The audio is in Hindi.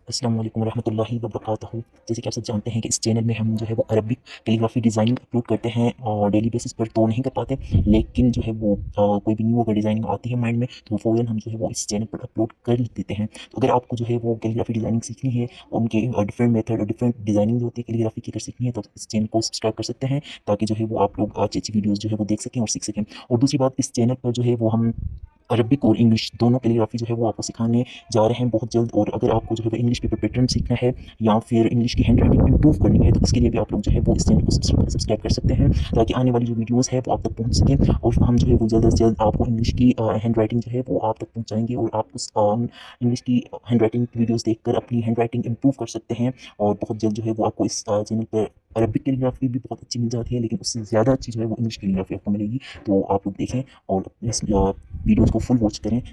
अस्सलाम वालेकुम रहमतुल्लाहि व बरकातहू। जैसे कि आप सब जानते हैं कि इस चैनल में हम जो है वो अरबिक कैलीग्राफी डिज़ाइनिंग अपलोड करते हैं और डेली बेसिस पर तो नहीं कर पाते, लेकिन जो है वो कोई भी न्यू अगर डिज़ाइनिंग आती है माइंड में तो फ़ौरन हम जो है वो इस चैनल पर अपलोड कर देते हैं। तो अगर आपको जो है वो कैलीग्राफी डिज़ाइनिंग सीखनी है और उनके डिफरेंट मेथड और डिफरेंट डिज़ाइनिंग जो होती है कैलीग्राफी की अगर सीखनी है तो इस चैनल को सब्सक्राइब कर सकते हैं, ताकि जो है वो आप लोग अच्छी अच्छी वीडियोज़ जो है वो देख सकें और सीख सकें। और दूसरी बात, इस चैनल पर जो है वो हम अरबिक और इंग्लिश दोनों कैलीग्राफी जो है वो आपको सिखाने जा रहे हैं बहुत जल्द। और अगर आपको जो है वो इंग्लिश पेपर पैटर्न सीखना है या फिर इंग्लिश की हैंड राइटिंग इंप्रूव करनी है तो इसके लिए भी आप लोग जो है वो इस चैनल को सब्सक्राइब कर सकते हैं, ताकि आने वाली जो वीडियोस है वो आप तक पहुंच सकें। और हम जो है वो जल्द से जल्द आपको इंग्लिश की हैंड राइटिंग जो है वो आप तक पहुंचाएंगे और आप उस इंग्लिश की हैंड राइटिंग वीडियोज़ देखकर अपनी हैंड राइटिंग इंप्रूव कर सकते हैं। और बहुत जल्द जो है वो आपको इस चैनल पर अरबिक कैलीग्राफी भी बहुत अच्छी मिल जाती है, लेकिन उससे ज़्यादा अच्छी जो है वो इंग्लिश कैलीग्राफी आपको मिलेगी। तो आप लोग देखें और इस वीडियोज़ को फुल वॉच करें